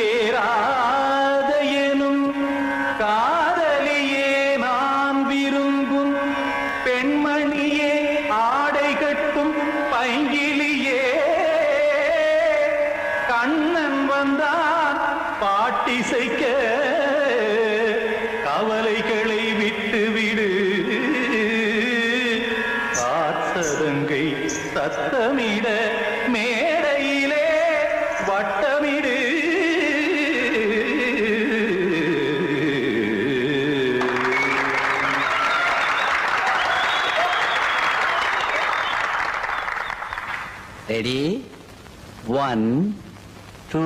கண்மணியேராத எனும் காதலியே நான் விரும்பும் பெண்மணியே ஆடை கட்டும் பைங்கிலியே கண்ணன் வந்தான் பாட்டிசைக்க கவலைகளை விட்டுவிடு காத்ததங்கை சத்தமிட மேடையிலே வட்டமிடு ரெடி 1 2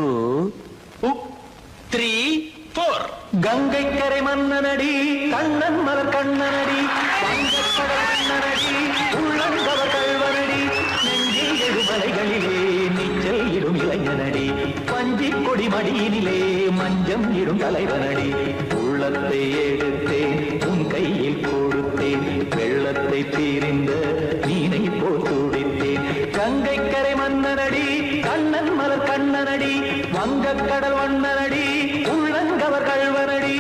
3 4 கங்கை கரை மன்னனடி கண்ணன் மலர் கண்ணனடி வங்கக்கடல் மன்னனடி உள்ளங்கவர் கல்வனடி நெஞ்சில் எழுமலைகளிலே நீச்சல் இடும் இளைஞனடி பஞ்சி கொடி மடியினிலே மஞ்சம் இடும் தலைவனடி உள்ளத்தை எடுத்தேன் உன் கையில் கொடுத்தேன் வெள்ளத்தை தீரிந்த மீனை போல் துடித்தேன் கங்கை கரை மன்னனடி கண்ணன் மலர் கண்ணனடி வங்கக்கடல் வண்ணனடி உள்ளங்கவர் கல்வனடி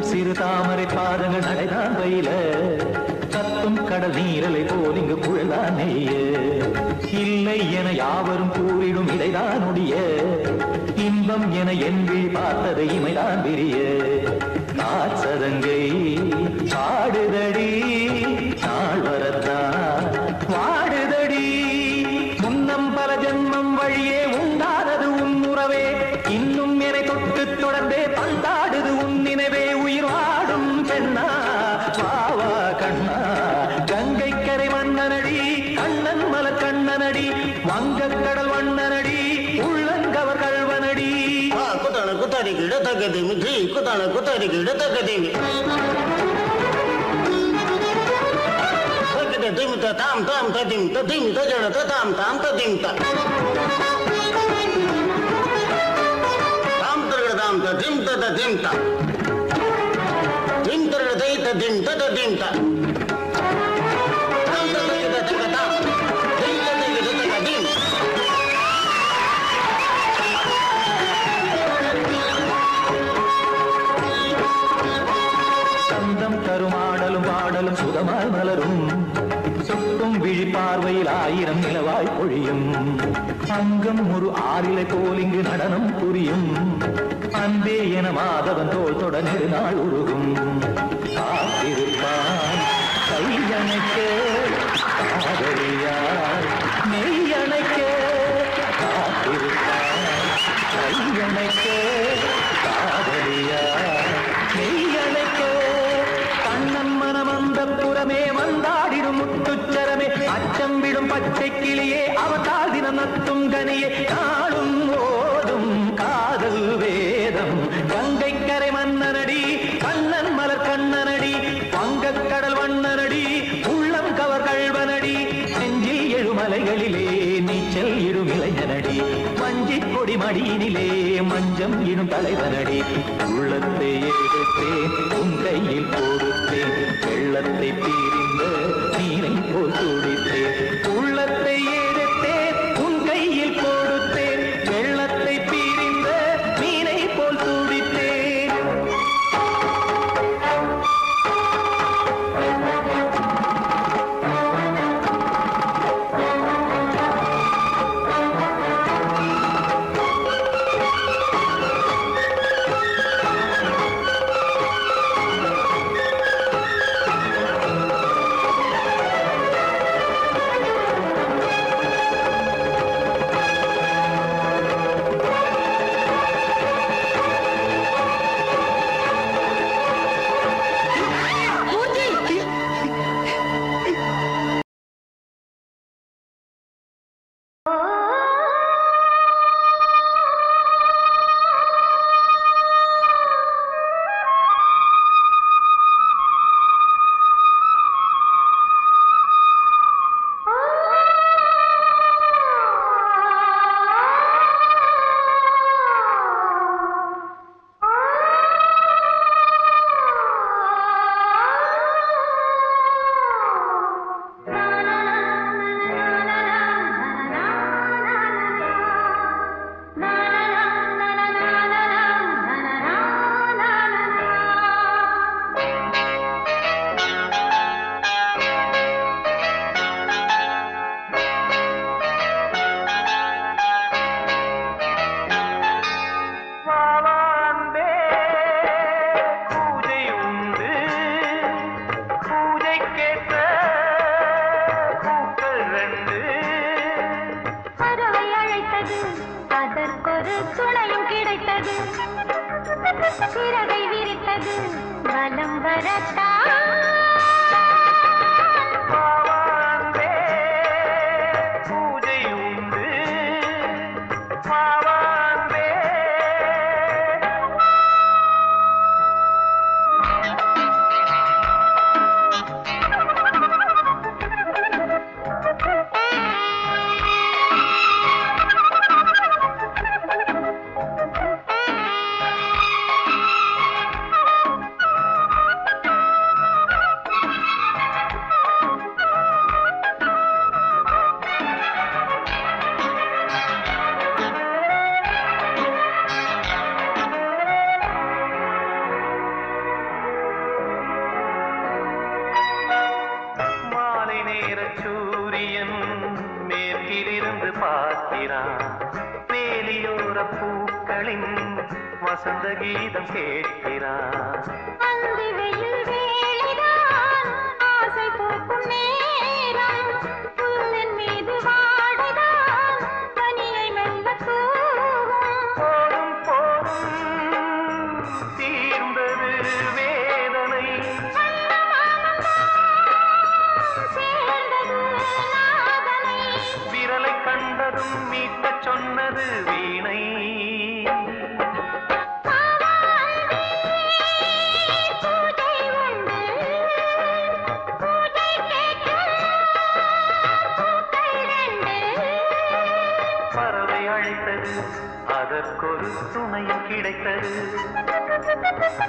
சிறு தாமரை பாதங்கள் நடைதான் வயில கத்தும் கடல் நீரலை போல் இங்கு குழலான் நெய்ய இல்லை என யாவரும் கூறிடும் இடைதான் உடைய இன்பம் என என்பி பார்த்ததை இமைதான் விரிய நாச்சதங்கை பாடுதடி நாள் வரத்தான் வாடுதடி முன்னம் பல ஜன்மம் வழியே உண்டானது உன் உறவே இன்னும் என்னை தொட்டு தொடர்ந்தே பந்தாடுது உன் நினைவே உயிர் வாடும் பெண்ணா வாவா கண்ணா கங்கை கரை மன்னனடி கண்ணன் மலர் கண்ணனடி வங்கக்கடல் வண்ணனடி உள்ளங்கவர் கல்வனடி குத்தான குத்தாரி கிட தகதிமி ஜி குத்தான குத்தாரி கிட தகதிமி ததிம் தாம் தாம் ததிம் ததிம் தஜன தாம் தாம் ததிம் தாம் தாம் ததிம் ததிம் தாம் திம் தர தை ததிம் ததிம் தாம் தாம் ததிம் ததிம் தாம் திம் ததிம் ததிம் சந்தம் கருமாடலும் பாடலும் சுகமாய் மலரும் சுட்டும் விழி பார்வையில் ஆயிரம் நிலவாய் பொழியும் அங்கம் ஒரு ஆறிலை போல் இங்கு நடனம் புரியும் அன்பே என மாதவன் தோல் தொட நெடுநாள் உருகும் காத்திருப்பான் கையணைக்க காதலியார் மெய்யணைக்க காத்திருப்பான் கையணைக்க காதலியார் மெய்யணைக்க கண்ணன் மனம் அந்த புறமே வந்தாடிடும் முத்துச்சரமே அச்சம் விடும் பச்சை கிளியே அவதால் தினம் நத்தும் கனியே நாளும் ஓடும் காதல் வேதம் கங்கை கரை மன்னனடி கண்ணன் மலர் கண்ணனடி வங்கக்கடல் வண்ணனடி உள்ளம் கவர் கல்வனடி நெஞ்சில் எழுமலைகளிலே நீச்சல் இடும் இளைஞனடி வஞ்சி கொடி மடியினிலே மஞ்சம் இடும் தலைவனடி உள்ளத்தை எடுத்தேன் உன் கையில் கொடுத்தேன் வெள்ளத்தை தீரிந்த நீரை போல் துடித்தேன் உள்ளத்தை எடுத்தேன் உன் கையில் கொடுத்தேன் வெள்ளத்தை தீரிந்த நீரை போல் துடித்தேன் சிறகை விரித்தது வலம் வரத்தான் பாவான்பே, பூஜை உண்டு பாவான்பே. மாலை நேர சூரியன் மேற்கிலிருந்து பார்க்கிறான். வேலியோர பூக்களின் வசந்த கீதம் கேட்கிறான். அந்தி வெயில் வேளைதான் ஆசை பூக்கும் நேரம் புல்லின் மீது வாடைதான் பனியை மெல்ல தூவும் போதும் போதும் தீர்ந்தது வேதனை. சேர்ந்தது நாதனை விரலை கண்டதும் மீட்டச் சொன்னது வீணை. பூஜை உண்டு பூஜை கேட்க பூக்கள் ரெண்டு பறவை அழைத்தது, அதற்கொரு துணையும் கிடைத்தது.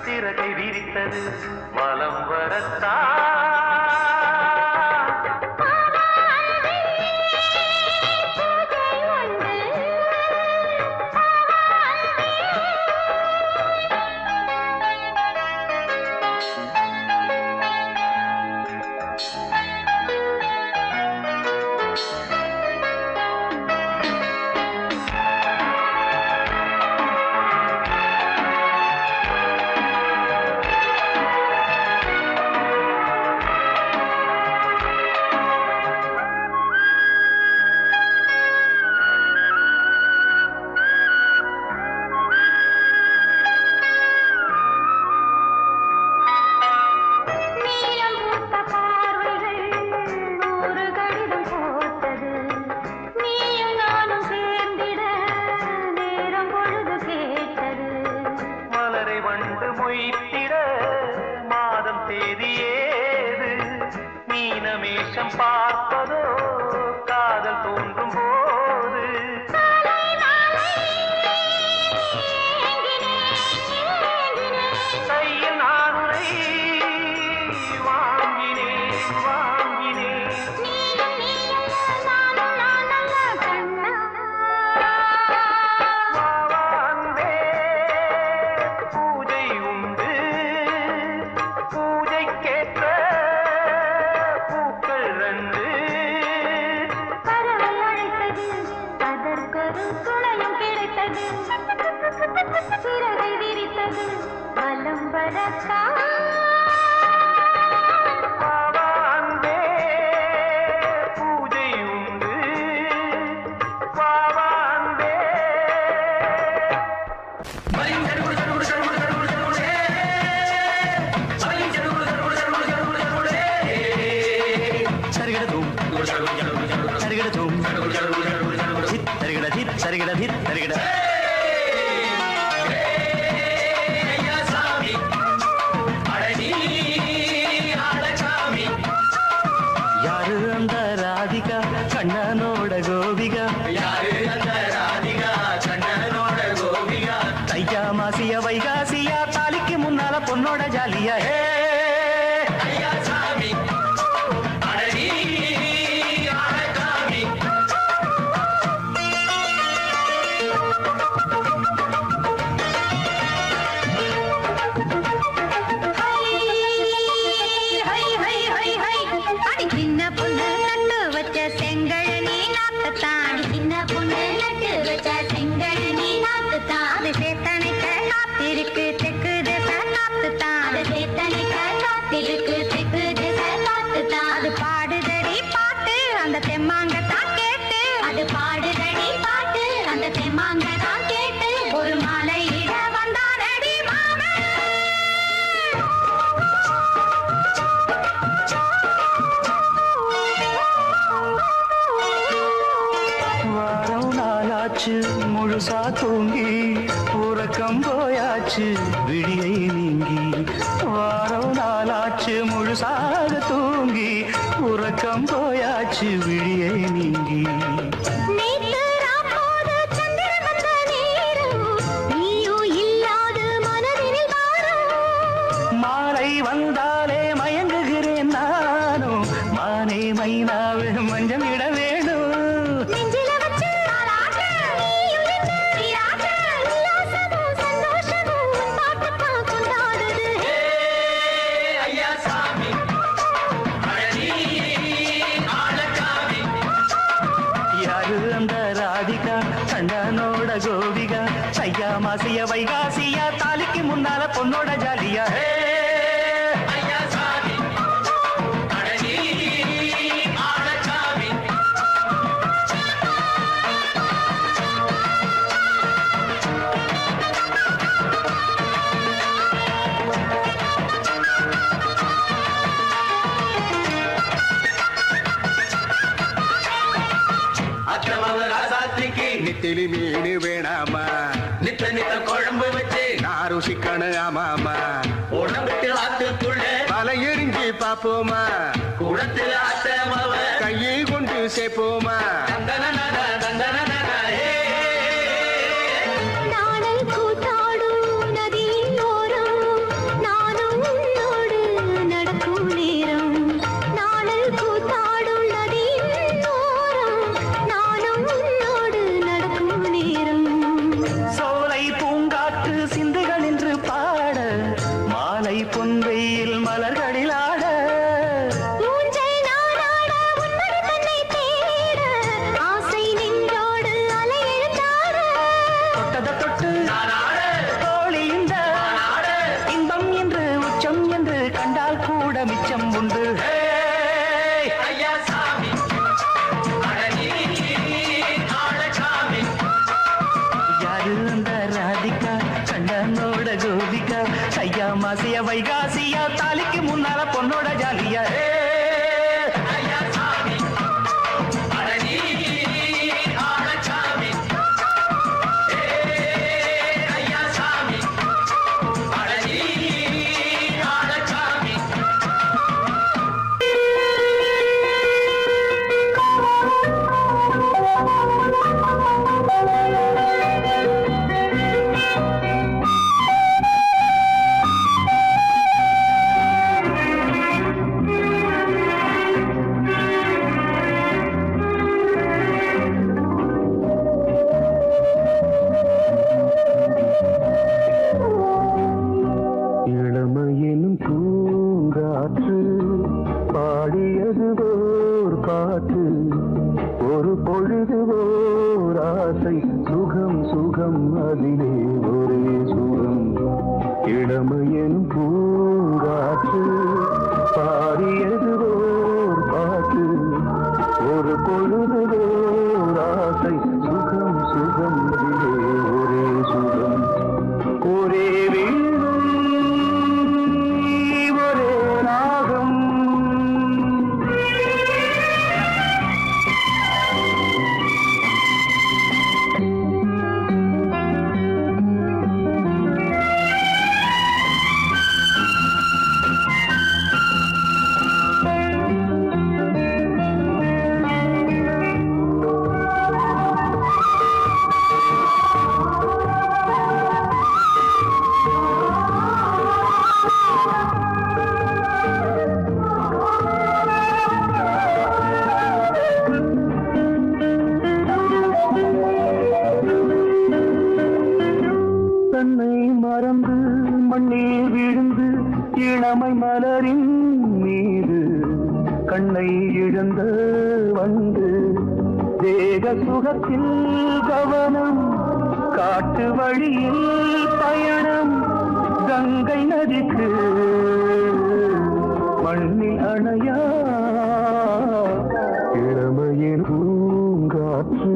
சிறகை விரித்தது வலம் வரத்தான். பூஜை உண்டு நீலம் பூத்த பார்வைகள் நூறு கடிதம் போட்டது. நீயும் நானும் சேர்ந்திட நேரம் பொழுது கேட்டது. மலரை வண்டு மொய்த்திட மாதம் தேதி ஏது? மீனமேஷம் பார்ப்பதோ காதல் தோன்றும் போது. சாலை மாலை ஏங்கினேன் ஏங்கினேன் கையில் நானுரை வாங்கினேன் வாங்கினேன். நீயும் நீயல்ல நானும் நானல்ல கண்ணா பாவான்பே, பூஜை உண்டு பூஜைக்கேற்ற பூக்கள் ரெண்டு. பறவை அழைத்தது, அதற்கொரு துணையும் கிடைத்தது. சிறகை விரித்தது வலம் வரத்தான் பாவான்பே, பூஜை உண்டு பாவான்பே. சரிகடதும் சரிகடதும் ಧಿತ್ சரிகட ಧಿತ್ சரிகட ಧಿತ್ சரிகட. யாரு அந்த ராதிகா கண்ணனோட கோபிகா? தையா மாசிய வைகாசியா தாலிக்கு முன்னால பொண்ணோட ஜாலியா. ஹே ஹை ஹை ஹை ஹை அடி சின்ன பொண்ணு நட்டு வச்ச செங்கழனி நாத்துத்தான். சின்ன பொண்ணு நட்டு வச்ச செங்கழனி நாத்துத்தான். அது சேத்தனைக்க காத்திருக்கு தெற்கு திசை நாத்துத்தான். அது சேத்தனைக்க காத்திருக்கு தெற்கு திசை நாத்துத்தான். அது பாடுதடி பாட்டு அந்த தெம்மாங்கத்தான் கேட்டு. அது பாடுதடி பாட்டு அந்த தெம்மாங்கத்தான் கேட்டு. ஒரு மாலையிட வந்தானடி மா நாளாச்சு முழுசா தூங்கி உறக்கம் போயாச்சு விழியை நீங்கி வாரம் நாளாச்சு முழுசாக தூங்கி உறக்கம் போயாச்சு விழியை நீங்கி நேத்து ராப்போது சந்திரன் வந்த நேரம் நீயோ இல்லாது மனதினில் வாரம் மாலை வந்தாலே மயங்குகிறேன் நானும் மானே மைனாவே மஞ்சம் இட வேணும் நெஞ்சில வச்சு தாலாட்ட நீயும் நின்று நீராட்ட உல்லாசமும் சந்தோஷமும் உன் பாட்டுத்தான் கொண்டாடுது ஐயா சாமி அழகி ஆளக்காமி யாரு அந்த ராதிகா கண்டனோட கோபிகா ஐயா மாசிய வைகாசியா தாலிக்கு முன்னால பொண்ணோட ஜாலியா ஐயா சாமி அழகி ஆளக்காமி அத்தமவ ராசாத்திக்கு நித்திலி மீன் வேணாமா நித்த நித்த குழம்பு வச்சு நான் ருசிக்கணும் ஆமாமா உடம்புக்கு ஆத்துக்குள்ள பல எரிஞ்சு பாப்போமா குளத்துல அத்தமவ கையை கொண்டு சேர்ப்போமா தந்தனனன தந்தனனன நாடல் கூத்தாடும் நதியின் ஓரம் நானும் உன்னோடு நடக்கும் நேரம் நாடல் கூத்தாடும் நதியின் ஓரம் நானும் உன்னோடு நடக்கும் நேரம் சோலை பூங்காற்று சிந்துகள் என்று பாட மாலை பொன்வெயில் மலர்களில் ஆட ஊஞ்சல் நாடாட உன்மடி தன்னை தேட ஆசை நின்றோடு அலை எழுந்தாட தொட்டத தொட்டு நானாட தோழி இந்த நானாட இன்பம் என்று உச்சம் என்று கண்டால் கூட மிச்சம் உண்டு ஐயா சாமி அழகி ஆளக்காமி யாரு அந்த ராதிகா கண்டனோட கோபிகா ஐயா மாசிய வைகாசியா தாலிக்கு முன்னால பொண்ணோட ஜாலியா ஐயா சாமி அழகி ஆளக்காமி ஐயா சாமி அழகி ஆளக்காமி இளமையினும் பூங்காற்று பாடியது ஓர் பாட்டு ஒரு பொழுது ஓர் ஆசை சுகம் சுகம் அதிலே ஒரே சுகம் இளமையினும் பூங்காற்று பாடியது ஓர் பாட்டு ஒரு பொழுது ஓர் ஆசை சுகம் சுகம் அதிலே ஒரே சுகம் ஒரே வீடு ஒரே ராகம் தன்னை மறந்து மண்ணில் விழுந்து இளமை மலரின் மீது கண்ணை இழந்த வந்து தேக சுகத்தில் கவனம் காட்டு வழியில் பயணம் கங்கை நதிக்கு மண்ணில் அணையா இளமையின் பூங்காற்று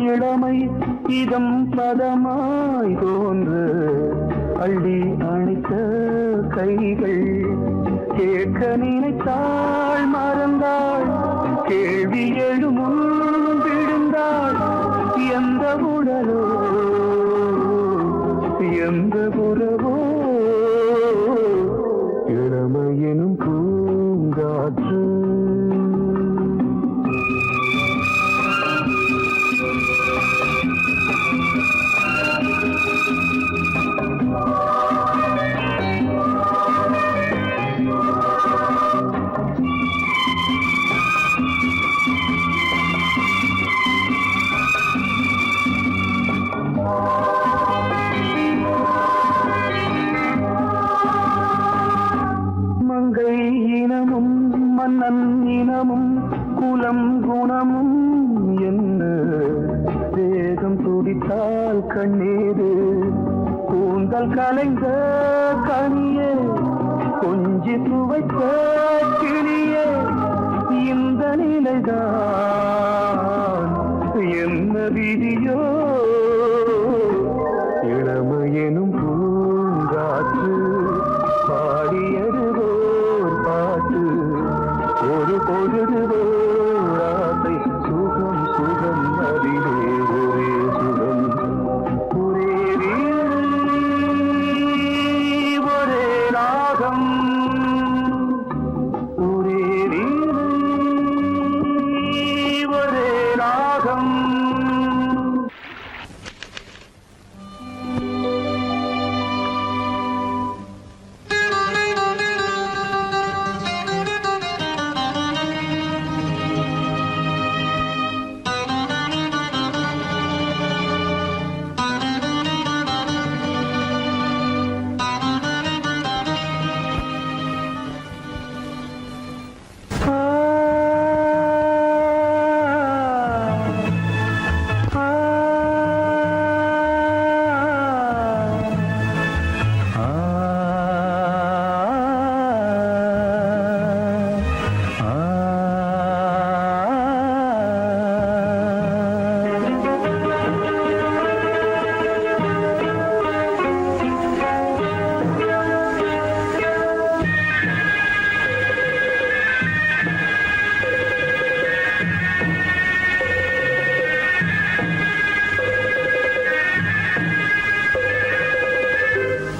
இளமை இதம் பதமாய் தோன்று அள்ளி அணைத்த கைகள் கேட்க நினைத்தாள் மறந்தாள் கேள்வி எழுமுன் விழுந்தாள் எந்த உடலோ எந்த புறவோ இளமையெனும் பூங்காற்று மங்கை இனமும் மன்னன் இனமும் குலம் குணமும் என்ன வேகம் துடித்தால் கண்ணீரு கூந்தல் கலைந்த கனியே கொஞ்சி துவைத்த கிளியே இந்த நிலைதான் என்ன விதியோ இளமையெனும் பூங்காற்று பாடியதுவோர் பாட்டு ஒரு பொழுதுவோர் ஆசை சுகம் சுகம் அதிலே ஒரே சுகம் ஒரே வீணை, ஒரே ராகம் ஒரே வீணை, ஒரே ராகம்.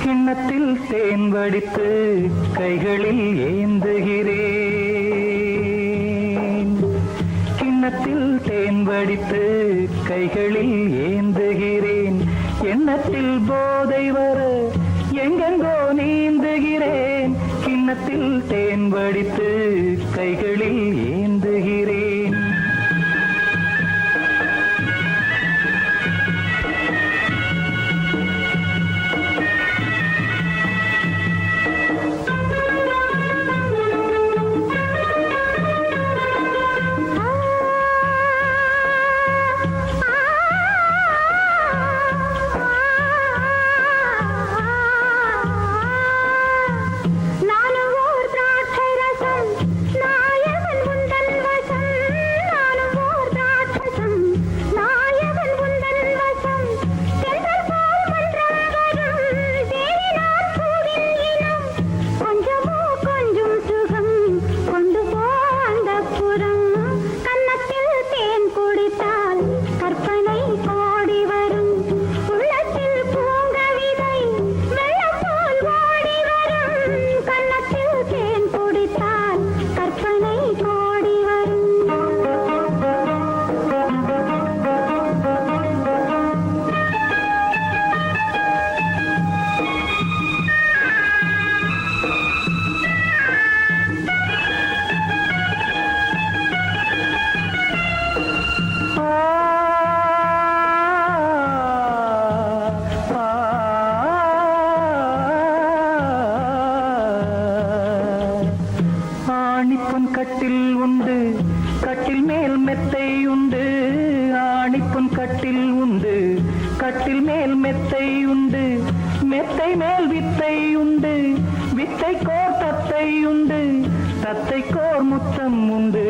கிண்ணத்தில் தேன் வடித்து கைகளில் ஏந்துகிறேன் கிண்ணத்தில் தேன் வடித்து கைகளில் ஏந்துகிறேன் எண்ணத்தில் போதை வர எங்கெங்கோ நீந்துகிறேன் கிண்ணத்தில் தேன் வடித்து கைகளில் ஏந்துகிறேன் கட்டில் உண்டு கட்டில் மேல் மெத்தை உண்டு ஆணிப்பொன் கட்டில் உண்டு கட்டில் மேல் மெத்தை உண்டு மெத்தை மேல் வித்தை உண்டு வித்தை கோர் தத்தை உண்டு தத்தைக்கோர் முத்தம் உண்டு,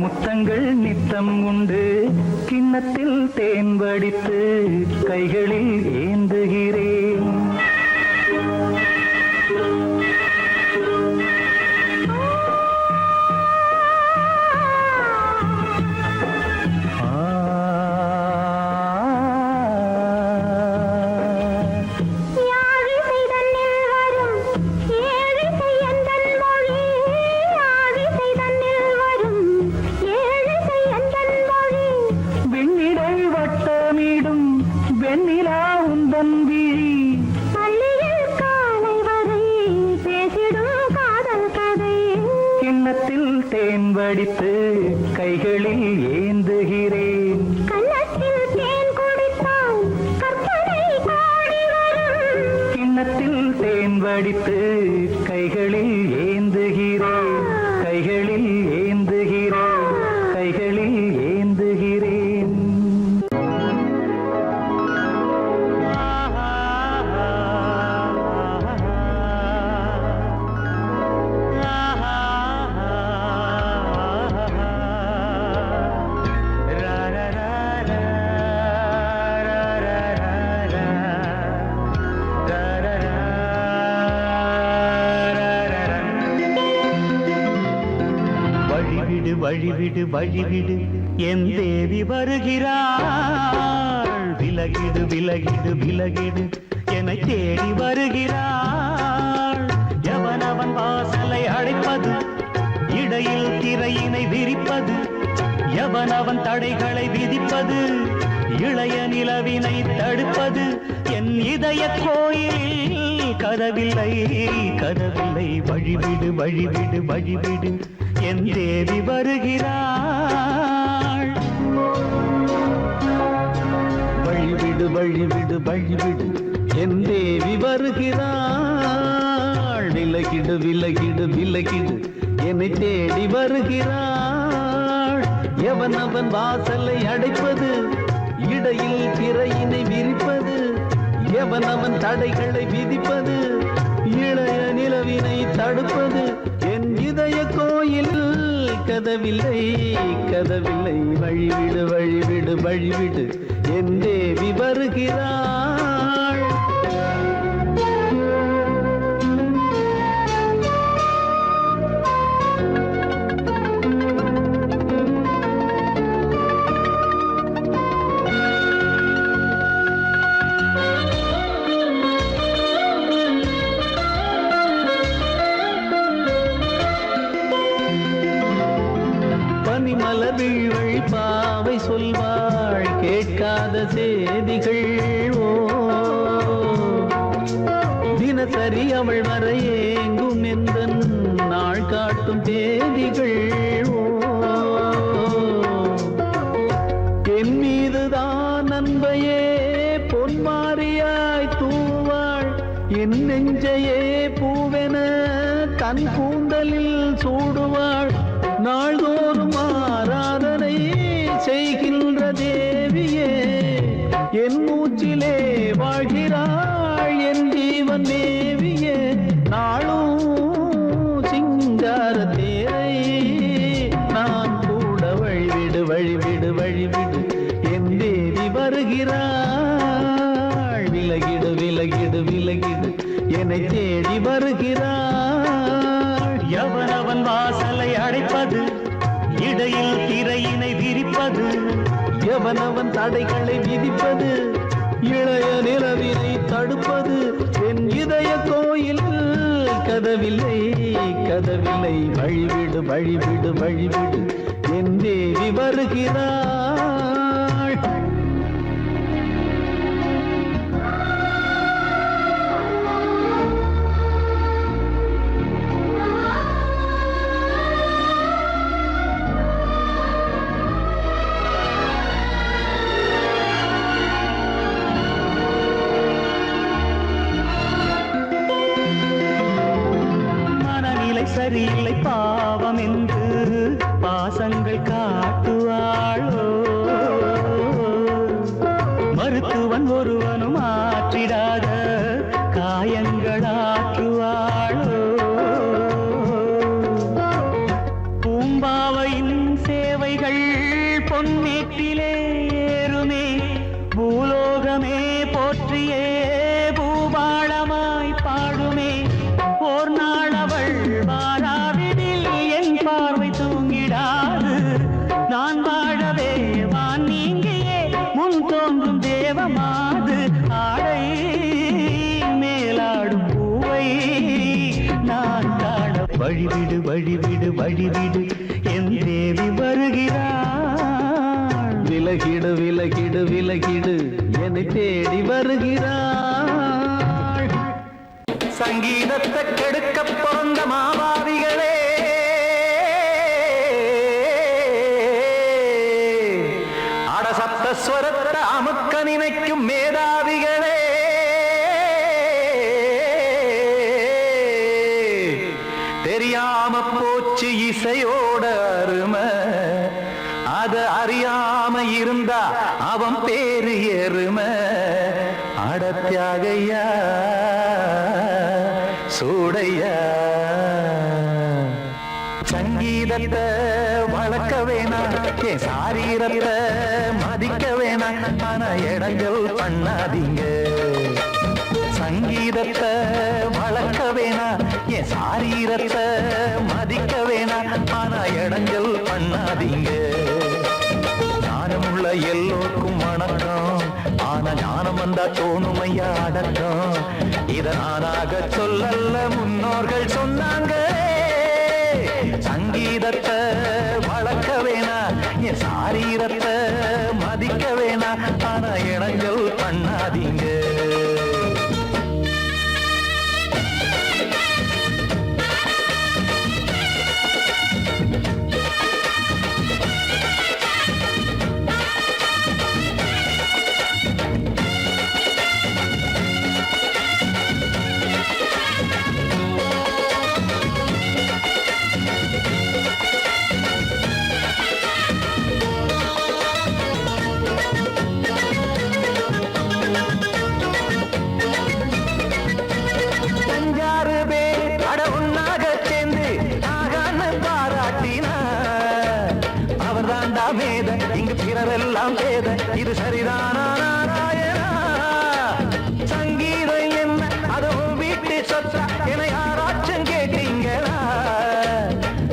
முத்தங்கள் நித்தம் உண்டு. கிண்ணத்தில் தேன் வடித்து கைகளில் ஏந்துகிறேன். தேன் வடித்து கைகளில் ஏந்துகிறேன். கன்னத்தில் தேன் குடித்தால் கற்பனை பாடி வரும். கிண்ணத்தில் தேன் வடித்து கைகளில் ஏந்துகிறேன். கைகளில் ஏந்துகிறேன். கைகளில் ஏந்துகிறேன். வழிவிடு வழிவிடு என் தேவி வருகிறாள். விலகிடு விலகிடு விலகிடு என்னை தேடி வருகிறாள். எவனவன் வாசலை அடைப்பது, இடையில் திரையினை விரிப்பது, எவனவன் தடைகளை விதிப்பது, இளைய நிலவினை தடுப்பது. என் இதய கோயிலில் கதவில்லை கதவில்லை. வழிவிடு வழிவிடு வழிவிடு என் தேவி வருகிறாள். வழிவிடு வழிவிடு வழிவிடு என் தேவி வருகிறாள். விலகிடு விலகிடு விலகிடு என்னை தேடி வருகிறாள். எவனவன் வாசலை அடைப்பது, இடையில் திரையினை விரிப்பது, எவனவன் தடைகளை விதிப்பது, இளைய நிலவினை தடுப்பது. என் இதய கோயில் கதவில்லை கதவில்லை. வழிவிடு வழிவிடு வழிவிடு என் தேவி வருகிறாள். மலர்விழ் பாவை சொல்வாள் கேட்காத செய்திகள். ஓ தினசரி அவள் வர ஏங்கும் எந்த நாள் காட்டும் தேதிகள். ஓ என் மீதுதான் அன்பையே பொன்மாரியாய் தூவாள். என் நெஞ்சையே பூவென தன் கூந்தலில் சூடுவாள். நாள்தோறும் ஆராதனை செய்கின்ற தேவியே, என் மூச்சிலே வாழ்கிறாள் என் ஜீவன் தேவியே. நாளும் சிங்கார தேரை நான் கூட வழிவிடு வழிவிடு வழிவிடு என் தேவி வருகிறாள். விலகிடு விலகிடு விலகிடு என்னை தேடி வருகிறாள். எவனவன் வாசலை அடைப்பது, இடையில் திரையினை விரிப்பது, எவனவன் தடைகளை விதிப்பது, இளைய நிலவினை தடுப்பது. என் இதய கோயில் கதவில்லை கதவில்லை. வழிவிடு வழிவிடு வழிவிடு என் தேவி வருகிறாள். சரியில்லை பாவம் என்று பாசங்கள் காட்டுவாளோ. மருத்துவன் ஒருவனும் ஆற்றிடாத காயங்கள் ஆற்றுவாளோ. போற்றியே பூபாளமாய் பாடுமே ஓர் நாள் அவள் வாராவிடில் என் பார்வை தூங்கிடாது நான் வாழவே வான் நீங்கியே முன் தோன்றும் தேவமாது ஆடை மேலாடும் பூவை நான் காண வழிவிடு வழிவிடு வழிவிடு என் தேவி வருகிறாள் விலகிடு விலகிடு விலகிடு என்னை தேடி வருகிறாள் சங்கீதத்தை கெடுக்க பிறந்த மாபாவிகளே அடசப்தஸ்வரத்தை அமுக்க நினைக்கும் மேதாவிகளே தெரியாம போச்சு இசையோட அருமை அத அறியாம இருந்தா அவன் பேரு எருமை அடத்தியாகையா சூடையா சங்கீதத்தை வளர்க்க வேணாம் என் சாரீரத்தை மதிக்க வேணாம் ஆனா இடங்கள் பண்ணாதீங்க சங்கீதத்தை வளர்க்க வேணாம் என் சாரீரத்தை மதிக்க வேணாம் ஆனா இடங்கள் பண்ணாதீங்க ஞானமுள்ள எல்லோருக்கும் வணக்கம் ஆனா ஞானம் வந்தா தோணுமையா அடக்கம் இத நானாக சொல்லல்ல முன்னோர்கள் சொன்னாங்க சங்கீதத்தை வளர்க்க வேணா என் சாரீரத்தை மதிக்க வேணா ஆனா இடங்கள் பண்ணாதீங்க இங்கு பிறரெல்லாம் பேத இது சரிதானா நாராயணா சங்கீதம் என்ன அதுவும் வீட்டு சொத்தா என யாராச்சும் கேட்டீங்களா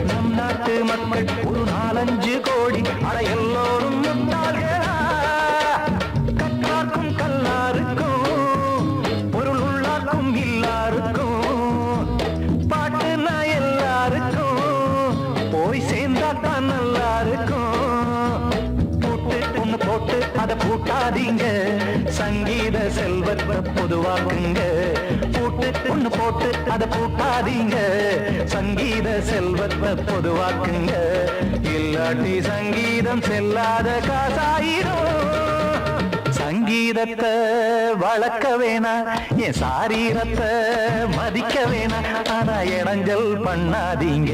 நம் நாட்டு மக்கள் ஒரு 4-5 கோடி அட எல்லோரும் முட்டாள்களா கற்றார்க்கும் கல்லாருக்கும் பொருள் உள்ளார்க்கும் இல்லாருக்கும் பாட்டுனா எல்லாருக்கும் போய் சேர்ந்தாத்தான் நல்லா இருக்கும் போட்டு அதை பூட்டாதீங்க சங்கீத செல்வத்தை பொதுவாக்குங்க ஒண்ணு போட்டு அதை பூட்டாதீங்க சங்கீத செல்வத்தை பொதுவாக்குங்க இல்லாட்டி சங்கீதம் செல்லாத காசாயிரும் சங்கீதத்தை வளர்க்க வேணா என் சாரீரத்தை மதிக்க வேணா ஆனா இடைஞ்சல் பண்ணாதீங்க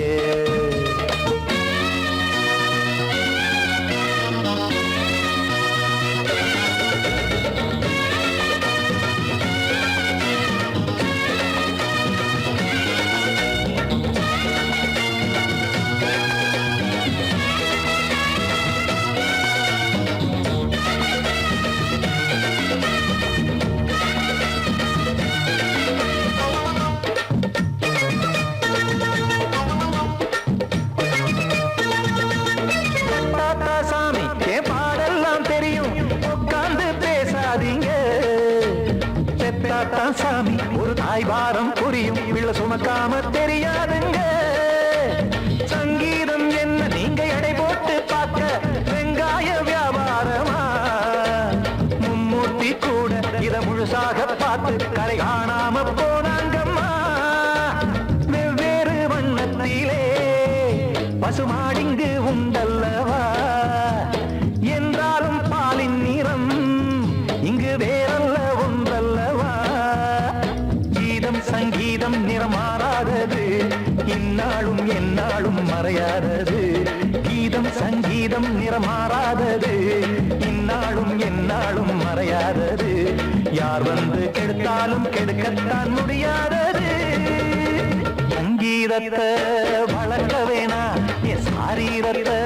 சாமி ஒரு தாய் பாரம் புரியும் பிள்ளை சுமக்காம தெரியாதுங்க சங்கீதம் என்ன நீங்க எடை போட்டு பார்க்க வெங்காய வியாபாரமா மும்மூர்த்தி கூட இத முழுசாக பார்த்து கரை காணாம போனாங்கம்மா வெவ்வேறு வண்ணத்திலே பசுமாடிங்கு உண்டல்லவா என்றாலும் பாலின் நிறம் இங்கு வேறல்ல ஒன்றல்லவா சங்கீதம் நிறமாறாதது இந்நாளும் எந்நாளும் மறையாதது கீதம் சங்கீதம் நிறமாறாதது இந்நாளும் எந்நாளும் மறையாதது யார் வந்து கெடுத்தாலும் கெடுக்கத்தான் முடியாதது சங்கீதத்தை வளர்க்க வேணா என் சாரீரத்தை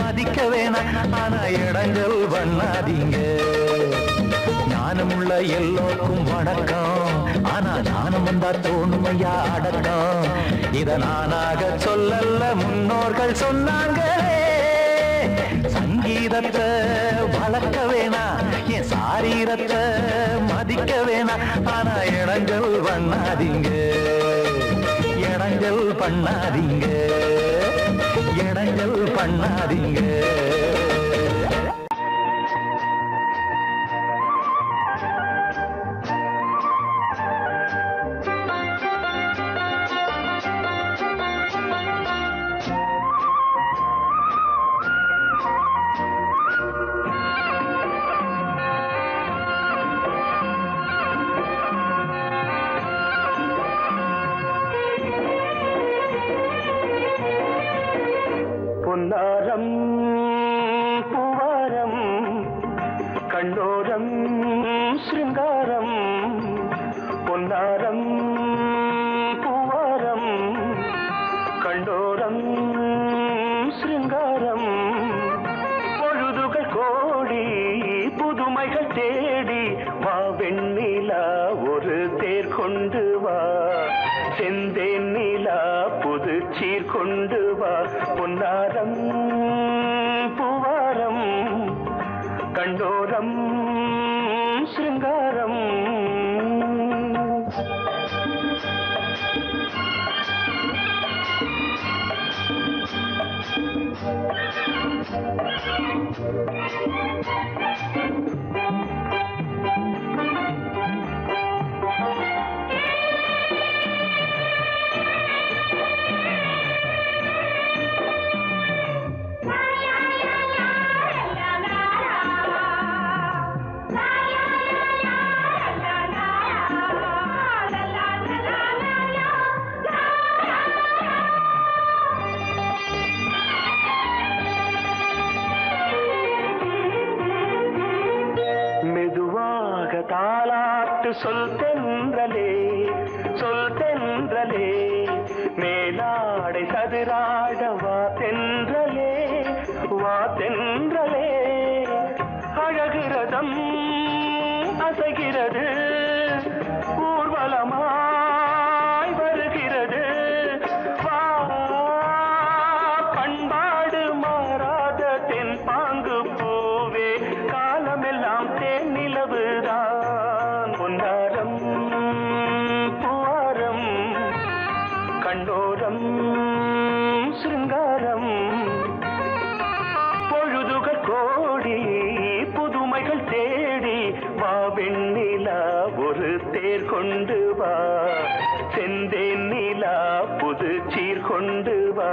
மதிக்க வேணா ஆனா இடங்கள் பண்ணாதீங்க ஞான ஞானமுள்ள எல்லோருக்கும் வணக்கம். ஆனா ஞானம் வந்தா தோணுமையா அடக்கம். இத நானாக சொல்லல, முன்னோர்கள் சொன்னாங்களே. சங்கீதத்தை வளர்க்க வேணா, என் சாரீரத்தை மதிக்க வேணா. ஆனா இடங்கள் பண்ணாதீங்க, இடங்கள் பண்ணாதீங்க, இடங்கள் பண்ணாதீங்க. பொன்னாரம் பூவாரம் கண்டோரம் சிருங்காரம். பொன்னாரம் பூவாரம் கண்டோரம் சிருங்காரம். பொழுதுகள் கோடி புதுமைகள் தேடி வா வெண்ணிலா ஒரு தேர் கொண்டு வா. செந்தேன் நிலா புது சீர் கொண்டு வா. பொன்னாரம் பூவாரம் கண்டோரம் சிருங்காரம். தாலாட்டு சொல் தென்றலே, சொல் தென்றலே. மேலாடை சதுராட வா தென்றலே, வா தென்றலே. அழகிறதம் அசைகிறது, ஊர்வலமாய் வருகிறது. வா பண்பாடு மாறாத தென் பாங்கு பூவே, காலமெல்லாம் தேன் நிலவுதான். பொன்னாரம் பூவாரம் கண்டோரம் சிருங்காரம். பொழுதுகள் கோடி புதுமைகள் தேடி வா வெண்ணிலா ஒரு தேர் கொண்டு வா. செந்தேன் நிலா புது சீர் கொண்டு வா.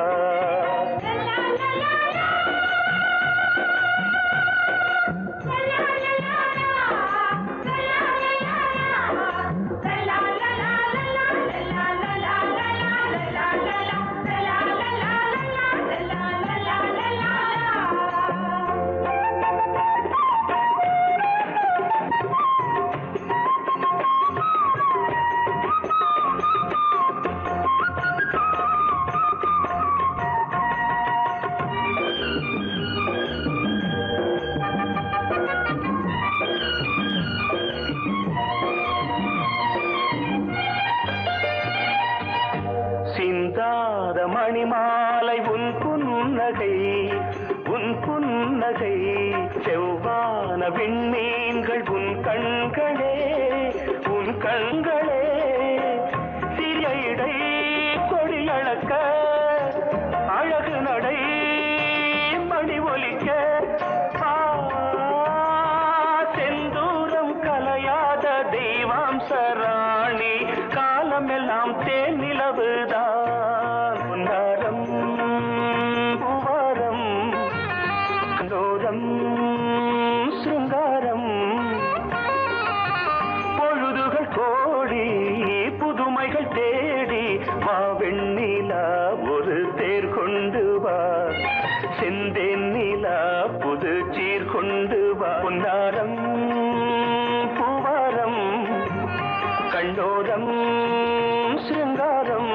சிந்தாத மணிமாலை உன் புன்னகை, உன் புன்னகை. செவ்வான விண்மீன்கள் உன் கண்களே, உன் கண்களே. சிறிய இடை கொடியளக்க அழகு நடை மணி ஒலிக்க. செந்தூரம் கலையாத தெய்வாம்சராணி, காலமெல்லாம் தேன் நிலவுதான். பொன்னாரம் பூவாரம் கண்டோரம் சிருங்காரம். பொழுதுகள் கோடி புதுமைகள் தேடி வா வெண்ணிலா ஒரு தேர் கொண்டு வா. செந்தேன் நிலா புது சீர் கொண்டு வா. பொன்னாரம் பூவாரம் கண்டோரம் சிருங்காரம்.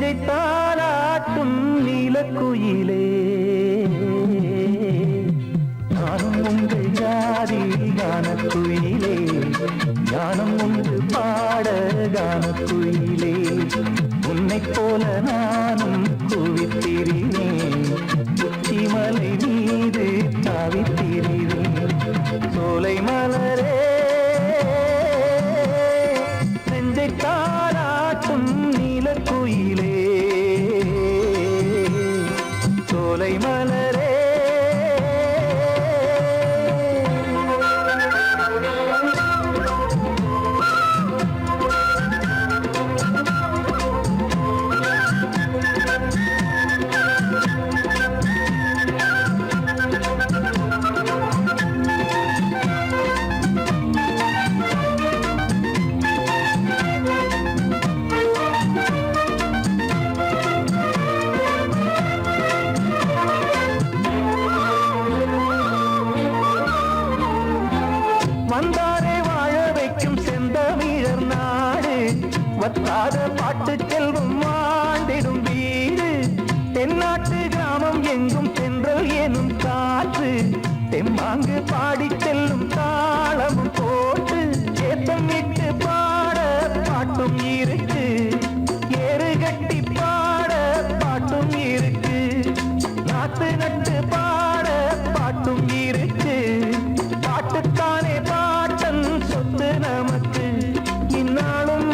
நெஞ்சை தாளாட்டும் நீலக்குயிலே நானும் உங்கள் ஜாதி கானக்குயிலே ஞானம் உண்டு பாட கானக்குயிலே உன்னைப் போல நானும் கூவித்திரினேன் உச்சிமலை மீது தாவித்திரினேன் சோலை மலரே நெஞ்சை தாளாட்டும் நீலக்குயிலே சோலை மலரே வந்தாரே வாழ வைக்கும் செந்தமிழர் நாடு வத்தாத பாட்டு செல்வம் வாழ்ந்திடும் வீடு தென்னாட்டு கிராமம் எங்கும் சென்றல் எனும் காற்று தெம்மாங்கு பாடி செல்லும் தாளமும் போட்டு ஏத்தம் விட்டு பாட பாட்டும் இருக்கு ஏறு கட்டி பாட பாட்டும் இருக்கு நாட்டு நட்டு பாட பாட்டும் இருக்கு பாட்டுத்தானே பாட்டன் சொத்து நமக்கு இந்நாளும்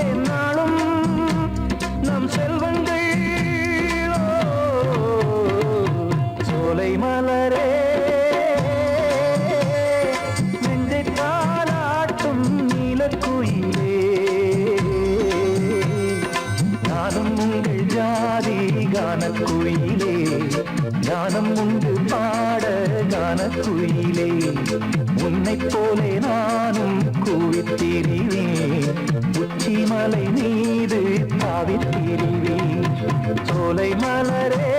எந்நாளும் நம் செல்வங்கள் சோலை மலரே நெஞ்சை தாளாட்டும் நீலக்குயிலே நானும் உங்கள் ஜாதி கானக்குயிலே ஞானம் உண்டு பாட கானக்குயிலே உன்னைப் போலே நானும் கூவித்திரிவேன் உச்சிமலை மீது தாவித்திரிவேன் சோலை மலரே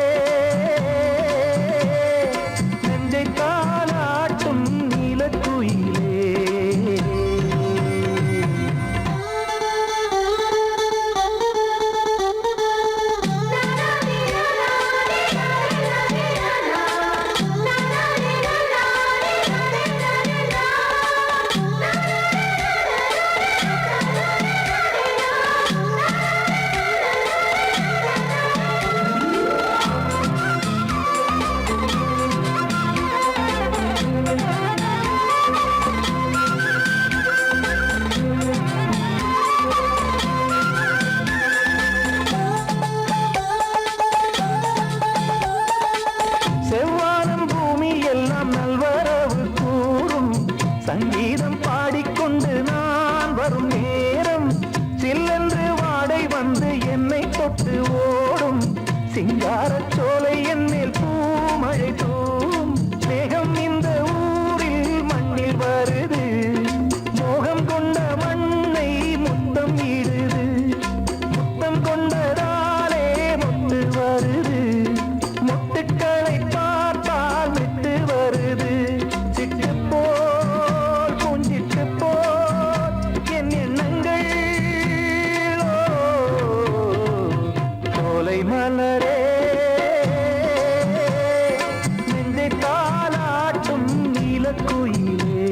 நெஞ்சை தாளாட்டும் நீலக்குயிலே செவ்வானம் பூமி எல்லாம் நல்வரவு கூறும் சங்கீதம் பாடிக்கொண்டு நான் வரும் நேரம் சில்லென்று வாடை வந்து என்னை தொட்டு ஓடும் சிங்காரச் சோலை என் மேல் பூமழை தூவும் மேகம் இந்த ஊரில் மண்ணில் வருது மோகம் கொண்ட மண்ணை முத்தம் இடுது முத்தம் கொண்டதாலே முத்து வருது முத்துக்களை பார்த்தால் விட்டு வருது சிட்டு போல் பூஞ்சிட்டு போல் என் எண்ணங்கள் சோலை மலரே நெஞ்சை தாளாட்டும் நீலக்குயிலே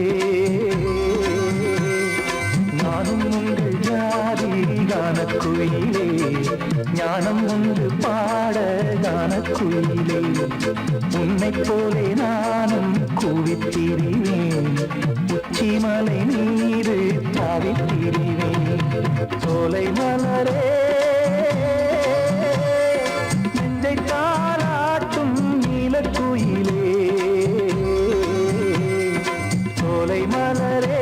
நானும் உங்கள் ஜாதி கானக்குயிலே ஞானம் உண்டு பாட கானக்குயிலே உன்னைப் போலே நானும் கூவித்திரிவேன் உச்சிமலை மீது தாவித்திரிவேன் சோலை மலரே நெஞ்சை தாளாட்டும் நீலக்குயிலே சோலை மலரே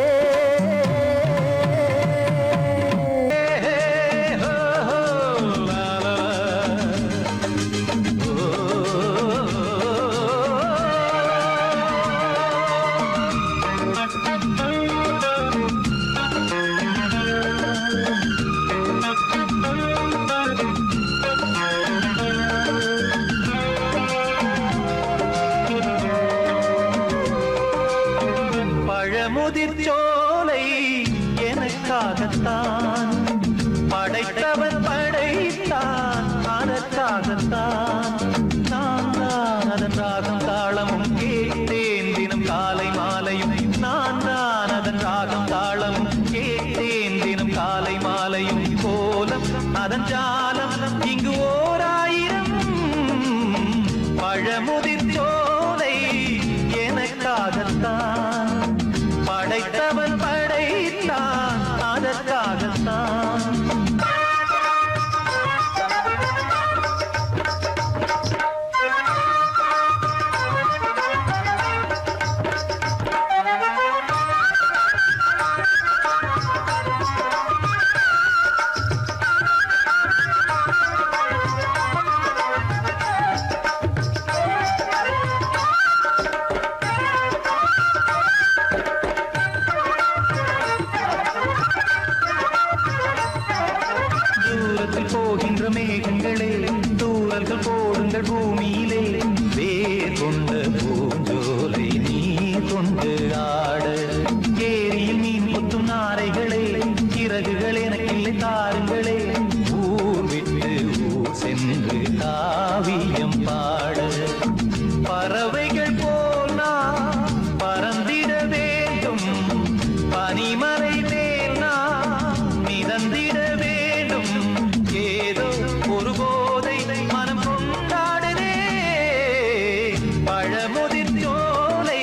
ஆயிரம் கோலம் அதன் ஜாலம் இங்கு ஓர் ஆயிரம் பழமுதிர் சோலை எனக்காகத்தான் படைத்தவன் படைத்தான் அதற்காகத்தான் போகின்ற மேகங்களே தூரல்கள் போடுங்கள் பூமியிலே வேர் கொண்ட பூஞ்சோலை நீ கொண்டு ஆட ஏரியில் மீன் கொத்தும் நாரைகளே சிறகுகள் எனக்கில்லை தாருங்களே ஊர் விட்டு ஊர் சென்று காவியம் பாட பறவைகள் போல் நான் பறந்திட வேண்டும் பனிமலை மேல் நான் மிதந்திட வேண்டும் ஏதோ ஒரு போதை மனம் கொண்டாடுதே பழமுதிர் சோலை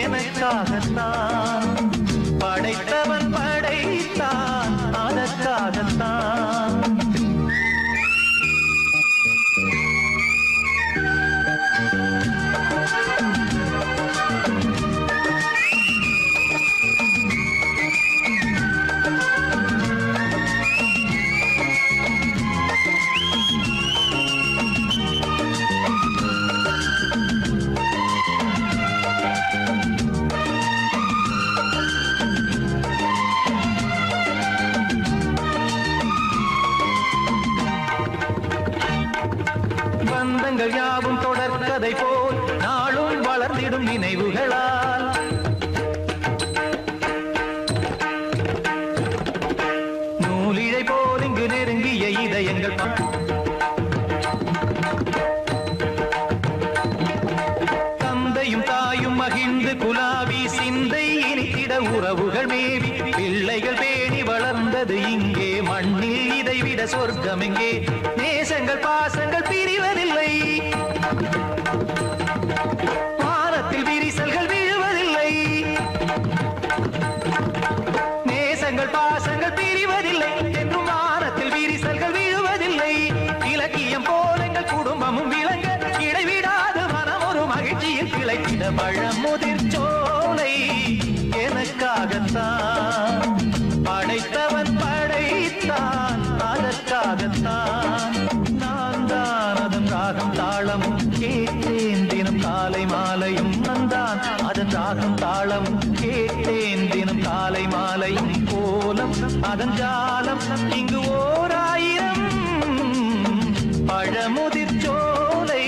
எனக்காகத்தான் படைத்தவன் படைத்தான் அதற்காகத்தான் பந்தங்கள் யாவும் தொடர்கதை போல் நாளும் வளர்ந்திடும் நினைவுகளால் நூலிழை போல் இங்கு நெருங்கிய இதயங்கள் தந்தையும் தாயும் மகிழ்ந்து குலாவி சிந்தை இனித்திட உறவுகள் மேவி பிள்ளைகள் பேணி வளர்ந்தது இங்கே மண்ணில் இதைவிட சொர்க்கம் எங்கே நேசங்கள் பாசங்கள் பிரிவதில்லை வானத்தில் விரிசல்கள் விழுவதில்லை நேசங்கள் பாசங்கள் பிரிவதில்லை என்றும் வானத்தில் விரிசல்கள் விழுவதில்லை இலக்கியம் போல எங்கள் குடும்பமும் விளங்க இடைவிடாது மனம் ஒரு மகிழ்ச்சியில் கிளைத்திட பழமுதிர் சோலை எனக்காகத்தான் படைத்தவன் படைத்தான் அதற்காகத்தான் நான் தான் அதன் ராகம் தாளமும் கேட்டேன் தினம் காலை மாலையும் நந்தான் அதன் ராகம் தாளமும் கேட்டேன் தினம் காலை மாலையும் கோலம் அதன் ஜாலம் இங்கு ஓர் ஆயிரம் பழமுதிர் சோலை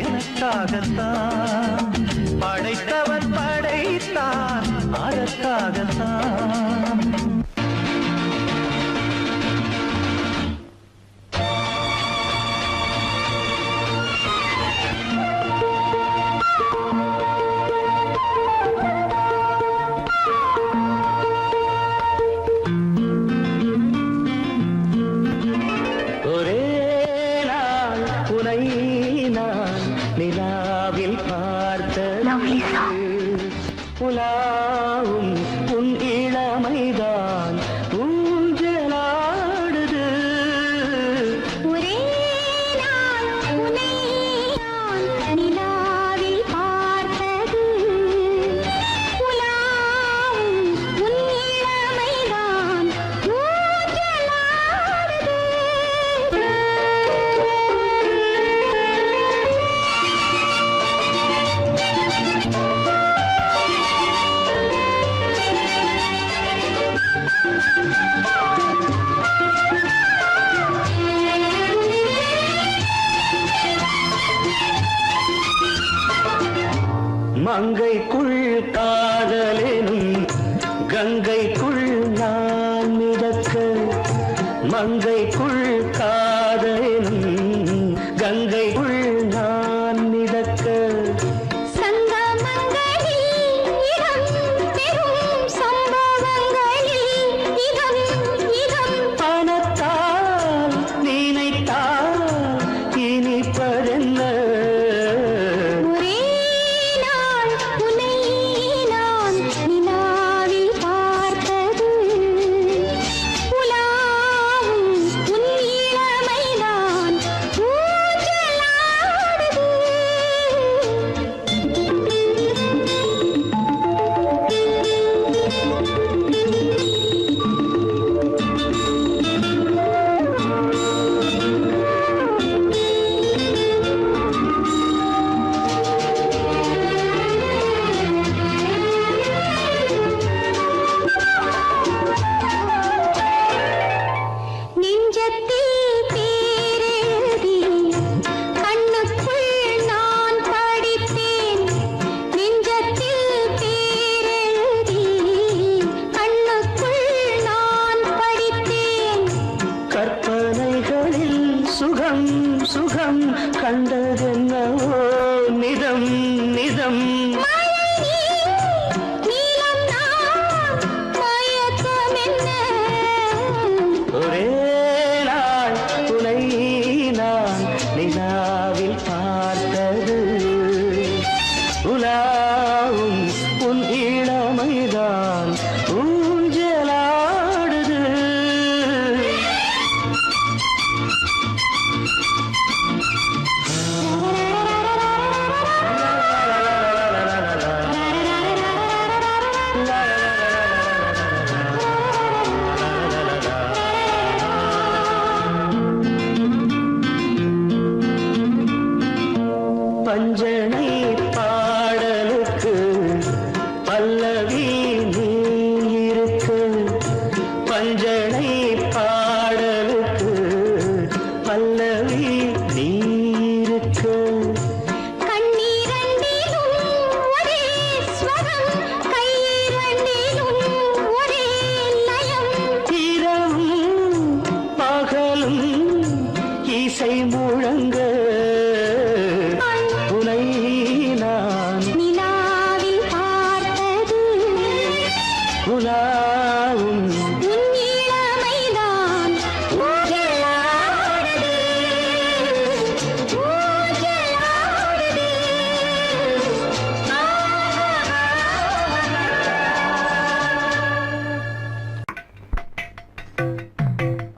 எனக்காகத்தான் படைத்தவன் படைத்தான் அதற்காகத்தான் ஒரே நாள் உனை நான் நிலாவில் பார்த்தது உலாவும் உன் இளமைதான் ஊஞ்சலாடுது ஒரே நாள் உன்னை நான் நிலாவில் பார்த்தது உலாவும் உன் இளமைதான் ஊஞ்சலாடுது மங்கைக்குள் காதலெனும் கங்கைக்குள் நான் மிதக்க மங்கைக்குள் காதலெனும் கங்கைக்குள் நான் மிதக்க சங்கமங்களில் இடம் பெறும் சம்பவங்களில் இதம் இதம் சுகம் சுகம் கண்டதென்னவோ நிதம் நிதம் ஒரே நாள் துணை நான் நிலாவில் பார்த்தது உலாவும் உன் இளமைதான் ஊஞ்சலாடுது பஞ்சனை பாடலுக்கு பல்லவி நீ இருக்கு பஞ்சனை பாடலுக்கு பல்லவி நீ இருக்கு இரவும் பகலும் இசை முழங்க உனை நான் உலாவும்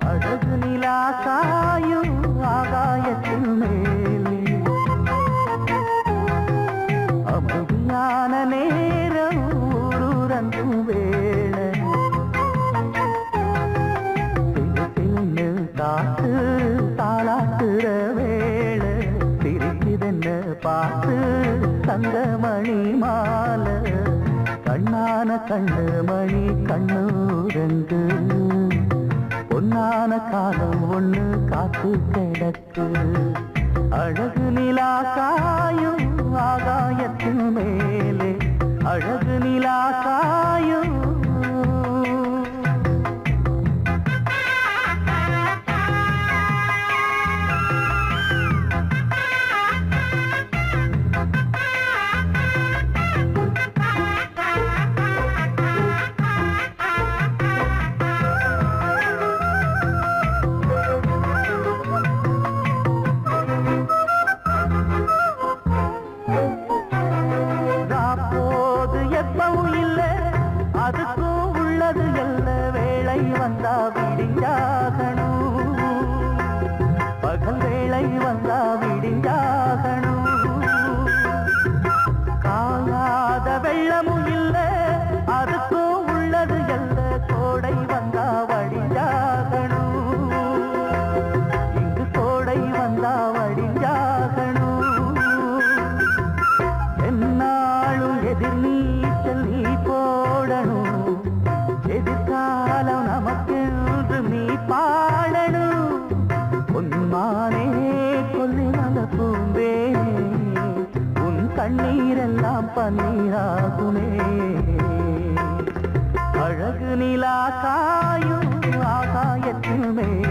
அழகு நிலா காயும் ஆகாயத்தின் மேலே அமைதியான நேரம் ஊரூரங்கும் வேளை சின்ன காத்து தாளாட்டுற வேளை சிரிக்குதென்ன பார்த்து தங்கமணி மாலை கண்ணான கண்ணு மணி கண்ணூரங்கு பொன்னான காலம் ஒண்ணு காத்து கிடக்கு அழகு நிலா காயும் ஆகாயத்தின் மேலே அழகு நிலா காயும் எப்பவும் இல்லை அதுக்கும் உள்ளது எல்ல வேளை வந்தா விடிஞ்சாகணும் பகல் வேளை வந்தா விடிஞ்சாகணும் காயாத வெள்ளமும் இல்லை அதுக்கும் உள்ளது எல்ல கோடை வந்தா வடிஞ்சாகணும் இங்கு கோடை வந்தா வடிஞ்சாகணும் என்னாலும் எதிர் நீச்சல் நீ போடணும் எதிர்காலம் நமக்கென்று நீ பாடணும் உன்மானே கொல்லி வந்த பூந்தேனே உன் கண்ணீரெல்லாம் பன்னீராகுமே அழகு நிலா காயும் ஆகாயத்தின் மேலே